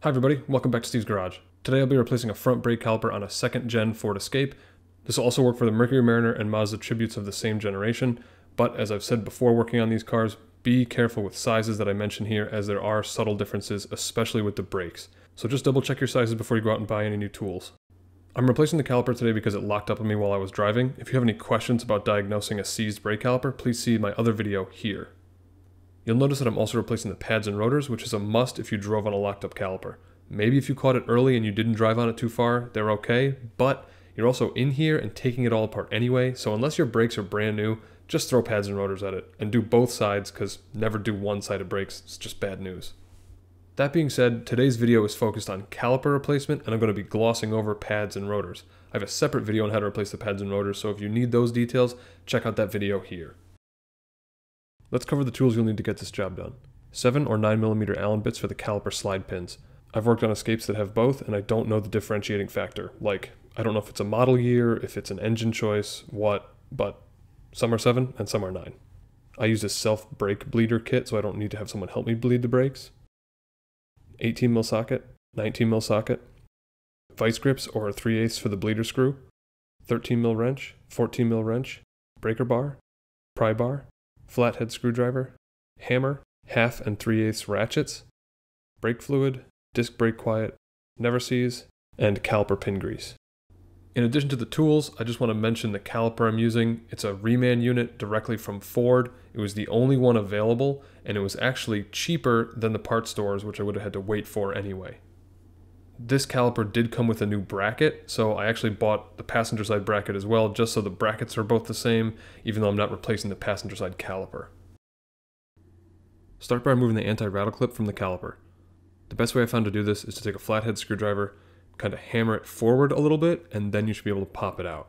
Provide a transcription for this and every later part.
Hi everybody, welcome back to Steve's Garage. Today I'll be replacing a front brake caliper on a second gen Ford Escape. This will also work for the Mercury Mariner and Mazda Tributes of the same generation, but as I've said before working on these cars, be careful with sizes that I mention here as there are subtle differences, especially with the brakes. So just double check your sizes before you go out and buy any new tools. I'm replacing the caliper today because it locked up on me while I was driving. If you have any questions about diagnosing a seized brake caliper, please see my other video here. You'll notice that I'm also replacing the pads and rotors, which is a must if you drove on a locked up caliper. Maybe if you caught it early and you didn't drive on it too far, they're okay, but you're also in here and taking it all apart anyway, so unless your brakes are brand new, just throw pads and rotors at it, and do both sides because never do one-sided brakes, it's just bad news. That being said, today's video is focused on caliper replacement, and I'm going to be glossing over pads and rotors. I have a separate video on how to replace the pads and rotors, so if you need those details, check out that video here. Let's cover the tools you'll need to get this job done. 7 or 9mm Allen bits for the caliper slide pins. I've worked on Escapes that have both, and I don't know the differentiating factor. Like, I don't know if it's a model year, if it's an engine choice, what, but some are 7 and some are 9. I use a self-brake bleeder kit, so I don't need to have someone help me bleed the brakes. 18mm socket, 19mm socket, vice grips or 3/8 for the bleeder screw, 13mm wrench, 14mm wrench, breaker bar, pry bar, flathead screwdriver, hammer, 1/2 and 3/8 ratchets, brake fluid, disc brake quiet, never seize, and caliper pin grease. In addition to the tools, I just want to mention the caliper I'm using. It's a reman unit directly from Ford. It was the only one available, and it was actually cheaper than the parts stores, which I would have had to wait for anyway. This caliper did come with a new bracket, so I actually bought the passenger side bracket as well, just so the brackets are both the same, even though I'm not replacing the passenger side caliper. Start by removing the anti-rattle clip from the caliper. The best way I found to do this is to take a flathead screwdriver, kind of hammer it forward a little bit, and then you should be able to pop it out.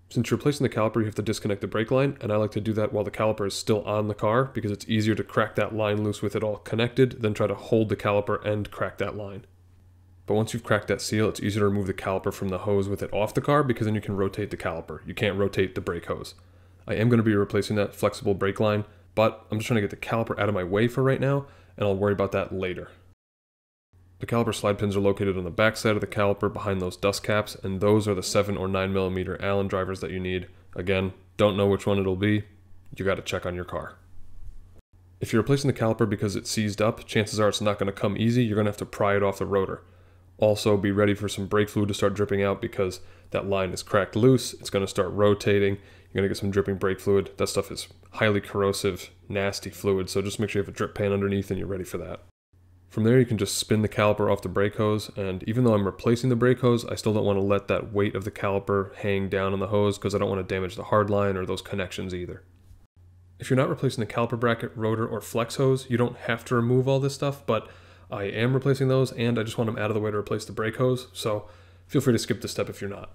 Since you're replacing the caliper, you have to disconnect the brake line, and I like to do that while the caliper is still on the car, because it's easier to crack that line loose with it all connected than try to hold the caliper and crack that line. But once you've cracked that seal, it's easier to remove the caliper from the hose with it off the car, because then you can rotate the caliper. You can't rotate the brake hose. I am going to be replacing that flexible brake line, but I'm just trying to get the caliper out of my way for right now, and I'll worry about that later. The caliper slide pins are located on the back side of the caliper behind those dust caps, and those are the 7 or 9mm Allen drivers that you need. Again, don't know which one it'll be. You got to check on your car. If you're replacing the caliper because it's seized up, chances are it's not going to come easy. You're going to have to pry it off the rotor. Also, be ready for some brake fluid to start dripping out because that line is cracked loose. It's going to start rotating. You're going to get some dripping brake fluid. That stuff is highly corrosive, nasty fluid, so just make sure you have a drip pan underneath and you're ready for that. From there, you can just spin the caliper off the brake hose, and even though I'm replacing the brake hose, I still don't want to let that weight of the caliper hang down on the hose because I don't want to damage the hard line or those connections either. If you're not replacing the caliper bracket, rotor, or flex hose, you don't have to remove all this stuff, but I am replacing those, and I just want them out of the way to replace the brake hose, so feel free to skip this step if you're not.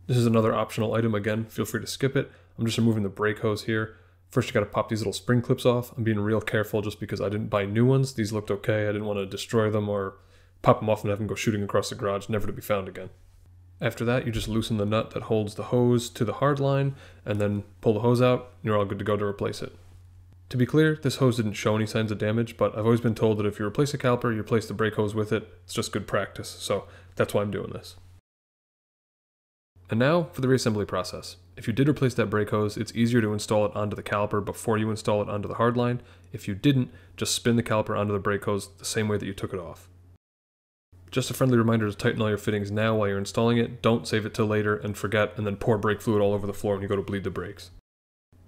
This is another optional item. Again, feel free to skip it. I'm just removing the brake hose here. First, you got to pop these little spring clips off. I'm being real careful just because I didn't buy new ones. These looked okay. I didn't want to destroy them or pop them off and have them go shooting across the garage, never to be found again. After that, you just loosen the nut that holds the hose to the hard line, and then pull the hose out, and you're all good to go to replace it. To be clear, this hose didn't show any signs of damage, but I've always been told that if you replace a caliper, you replace the brake hose with it. It's just good practice, so that's why I'm doing this. And now for the reassembly process. If you did replace that brake hose, it's easier to install it onto the caliper before you install it onto the hard line. If you didn't, just spin the caliper onto the brake hose the same way that you took it off. Just a friendly reminder to tighten all your fittings now while you're installing it. Don't save it till later and forget and then pour brake fluid all over the floor when you go to bleed the brakes.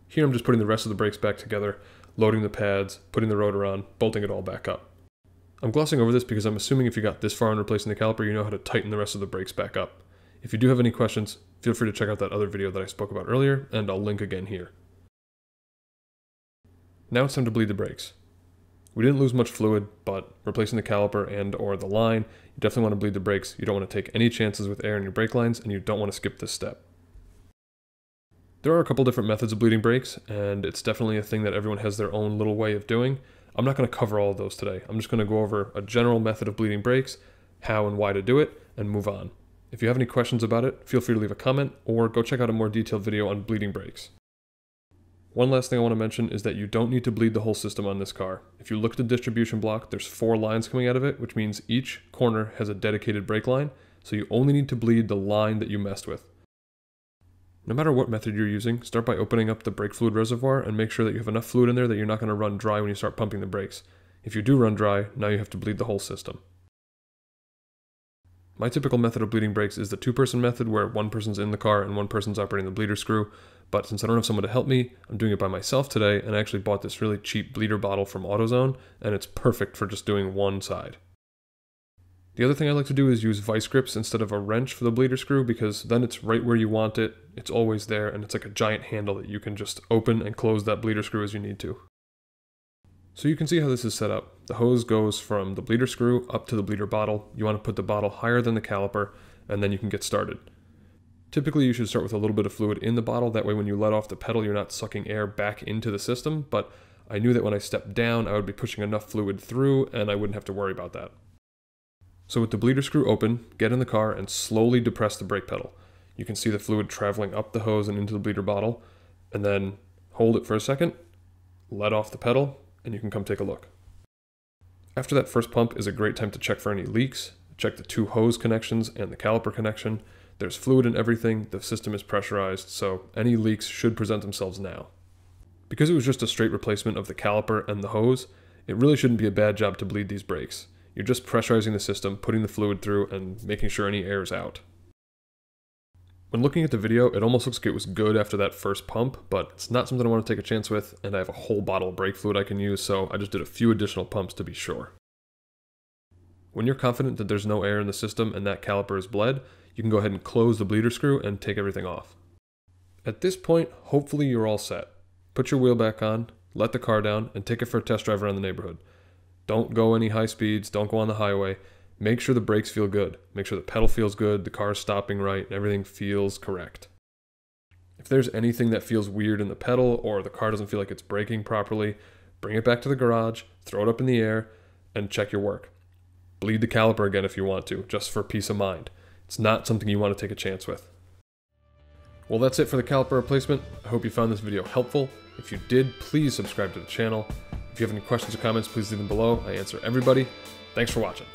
Here I'm just putting the rest of the brakes back together, loading the pads, putting the rotor on, bolting it all back up. I'm glossing over this because I'm assuming if you got this far in replacing the caliper, you know how to tighten the rest of the brakes back up. If you do have any questions, feel free to check out that other video that I spoke about earlier, and I'll link again here. Now it's time to bleed the brakes. We didn't lose much fluid, but replacing the caliper and or the line, you definitely want to bleed the brakes. You don't want to take any chances with air in your brake lines, and you don't want to skip this step. There are a couple different methods of bleeding brakes, and it's definitely a thing that everyone has their own little way of doing. I'm not going to cover all of those today. I'm just going to go over a general method of bleeding brakes, how and why to do it, and move on. If you have any questions about it, feel free to leave a comment or go check out a more detailed video on bleeding brakes. One last thing I want to mention is that you don't need to bleed the whole system on this car. If you look at the distribution block, there's 4 lines coming out of it, which means each corner has a dedicated brake line, so you only need to bleed the line that you messed with. No matter what method you're using, start by opening up the brake fluid reservoir and make sure that you have enough fluid in there that you're not going to run dry when you start pumping the brakes. If you do run dry, now you have to bleed the whole system. My typical method of bleeding brakes is the 2-person method where one person's in the car and one person's operating the bleeder screw, but since I don't have someone to help me, I'm doing it by myself today, and I actually bought this really cheap bleeder bottle from AutoZone, and it's perfect for just doing one side. The other thing I like to do is use vice grips instead of a wrench for the bleeder screw, because then it's right where you want it, it's always there, and it's like a giant handle that you can just open and close that bleeder screw as you need to. So you can see how this is set up. The hose goes from the bleeder screw up to the bleeder bottle. You want to put the bottle higher than the caliper, and then you can get started. Typically you should start with a little bit of fluid in the bottle, that way when you let off the pedal you're not sucking air back into the system, but I knew that when I stepped down I would be pushing enough fluid through and I wouldn't have to worry about that. So with the bleeder screw open, get in the car and slowly depress the brake pedal. You can see the fluid traveling up the hose and into the bleeder bottle, and then hold it for a second, let off the pedal, and you can come take a look. After that first pump is a great time to check for any leaks, check the 2 hose connections and the caliper connection. There's fluid in everything, the system is pressurized, so any leaks should present themselves now. Because it was just a straight replacement of the caliper and the hose, it really shouldn't be a bad job to bleed these brakes. You're just pressurizing the system, putting the fluid through, and making sure any air is out. When looking at the video, it almost looks like it was good after that first pump, but it's not something I want to take a chance with, and I have a whole bottle of brake fluid I can use, so I just did a few additional pumps to be sure. When you're confident that there's no air in the system and that caliper is bled, you can go ahead and close the bleeder screw and take everything off. At this point, hopefully you're all set. Put your wheel back on, let the car down, and take it for a test drive around the neighborhood. Don't go any high speeds, don't go on the highway. Make sure the brakes feel good. Make sure the pedal feels good, the car's stopping right, and everything feels correct. If there's anything that feels weird in the pedal or the car doesn't feel like it's braking properly, bring it back to the garage, throw it up in the air, and check your work. Bleed the caliper again if you want to, just for peace of mind. It's not something you want to take a chance with. Well, that's it for the caliper replacement. I hope you found this video helpful. If you did, please subscribe to the channel. If you have any questions or comments, please leave them below. I answer everybody. Thanks for watching.